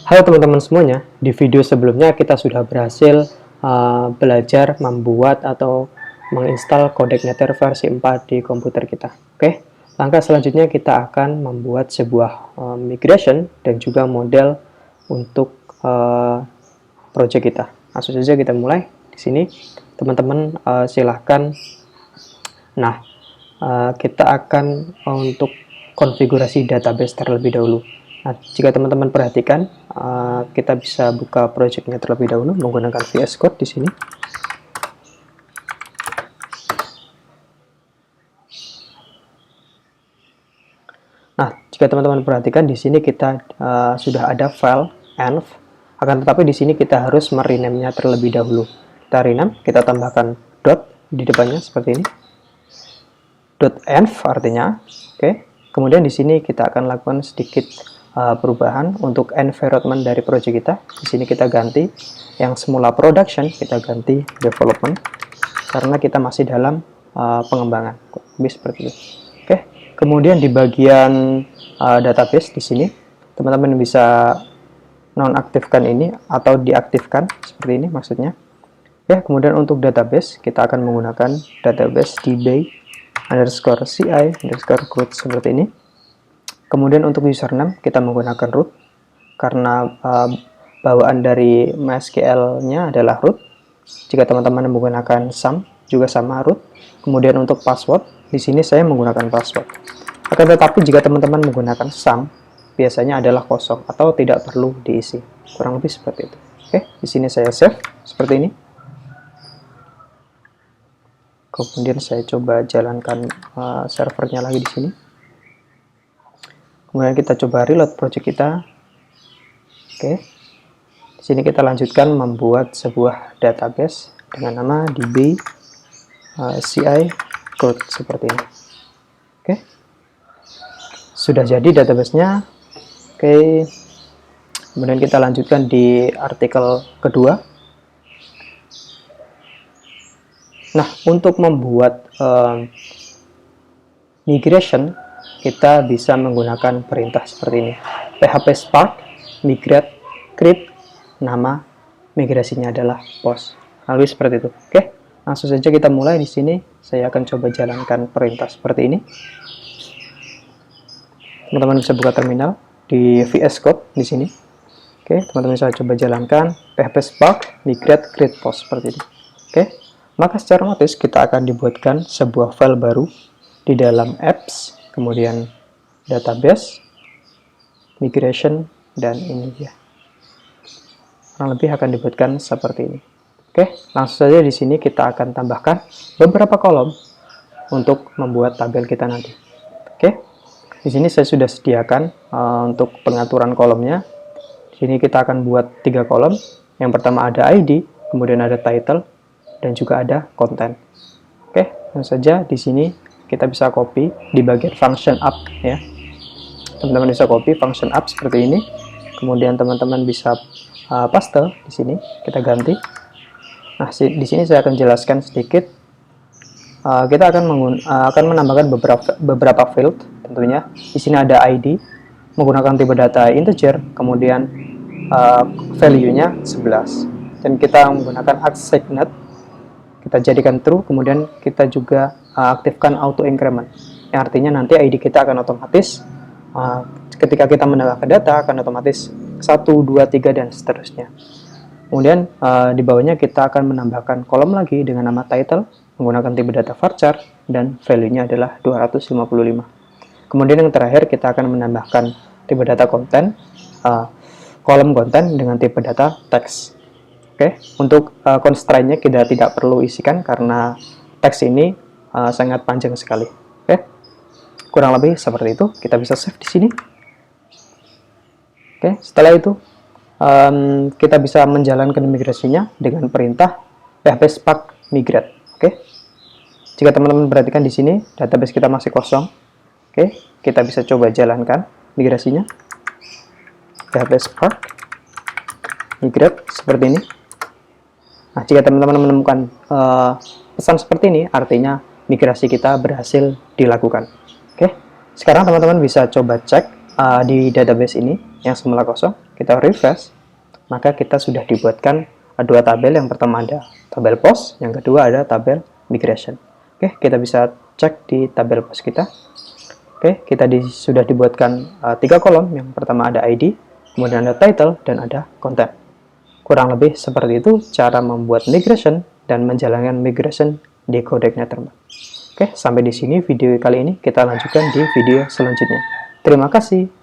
Halo teman-teman semuanya, di video sebelumnya kita sudah berhasil belajar membuat atau menginstal CodeIgniter versi 4 di komputer kita. Oke, langkah selanjutnya kita akan membuat sebuah migration dan juga model untuk project kita. Langsung saja kita mulai. Di sini teman-teman silahkan. Nah, kita akan untuk konfigurasi database terlebih dahulu. Nah, jika teman-teman perhatikan, kita bisa buka projectnya terlebih dahulu menggunakan VS Code di sini. Nah, jika teman-teman perhatikan di sini kita sudah ada file env, akan tetapi di sini kita harus merename-nya terlebih dahulu. Kita rename, kita tambahkan dot di depannya seperti ini. .env artinya, oke. Kemudian di sini kita akan lakukan sedikit perubahan untuk environment dari project kita. Di sini kita ganti yang semula production, kita ganti development karena kita masih dalam pengembangan. Lebih seperti itu. Oke. Kemudian di bagian database di sini teman-teman bisa nonaktifkan ini atau diaktifkan seperti ini maksudnya. Ya, kemudian untuk database kita akan menggunakan database db_ci_root seperti ini. Kemudian untuk username kita menggunakan root karena bawaan dari MySQL-nya adalah root. Jika teman-teman menggunakan sum juga sama root. Kemudian untuk password di sini saya menggunakan password. Akan tetapi jika teman-teman menggunakan sum biasanya adalah kosong atau tidak perlu diisi. Kurang lebih seperti itu. Oke, di sini saya save seperti ini. Kemudian saya coba jalankan servernya lagi di sini. Kemudian kita coba reload project kita. Oke. Di sini kita lanjutkan membuat sebuah database dengan nama db_ci_code seperti ini. Oke. Sudah jadi database-nya. Oke. Kemudian kita lanjutkan di artikel kedua. Nah, untuk membuat migration kita bisa menggunakan perintah seperti ini. PHP Spark migrate create, nama migrasinya adalah post. Lalu seperti itu. Oke, langsung saja kita mulai di sini. Saya akan coba jalankan perintah seperti ini. Teman-teman bisa buka terminal di VS Code di sini. Oke, teman-teman bisa coba jalankan PHP Spark migrate create post seperti ini. Oke, maka secara otomatis kita akan dibuatkan sebuah file baru di dalam apps, kemudian database, migration, dan ini dia. Kurang lebih akan dibuatkan seperti ini. Oke, langsung saja di sini kita akan tambahkan beberapa kolom untuk membuat tabel kita nanti. Oke, di sini saya sudah sediakan untuk pengaturan kolomnya. Di sini kita akan buat 3 kolom. Yang pertama ada ID, kemudian ada title, dan juga ada konten. Oke, langsung saja di sini kita bisa copy di bagian function up ya. Teman-teman bisa copy function up seperti ini. Kemudian teman-teman bisa paste di sini, kita ganti. Nah, di sini saya akan jelaskan sedikit. Kita akan menambahkan beberapa field tentunya. Di sini ada ID menggunakan tipe data integer, kemudian value-nya 11. Dan kita menggunakan assigned, kita jadikan true, kemudian kita juga aktifkan auto increment, yang artinya nanti ID kita akan otomatis ketika kita menambahkan data akan otomatis 1, 2, 3 dan seterusnya. Kemudian di bawahnya kita akan menambahkan kolom lagi dengan nama title menggunakan tipe data varchar dan value-nya adalah 255. Kemudian yang terakhir kita akan menambahkan tipe data konten, kolom konten dengan tipe data text. Oke, untuk constraint-nya kita tidak perlu isikan karena teks ini sangat panjang sekali. Oke, kurang lebih seperti itu. Kita bisa save di sini. Oke, setelah itu kita bisa menjalankan migrasinya dengan perintah PHP Spark migrate. Oke, jika teman-teman perhatikan di sini database kita masih kosong. Oke, kita bisa coba jalankan migrasinya. PHP Spark migrate seperti ini. Nah, jika teman-teman menemukan pesan seperti ini, artinya migrasi kita berhasil dilakukan. Oke, sekarang teman-teman bisa coba cek di database ini yang semula kosong. kita refresh, maka kita sudah dibuatkan dua tabel. Yang pertama ada tabel POS, yang kedua ada tabel migration. Oke, kita bisa cek di tabel POS kita. Oke, kita sudah dibuatkan 3 kolom. Yang pertama ada ID, kemudian ada title, dan ada content. Kurang lebih seperti itu cara membuat migration dan menjalankan migration di Codec Netherman. Oke, sampai di sini video kali ini. Kita lanjutkan di video selanjutnya. Terima kasih.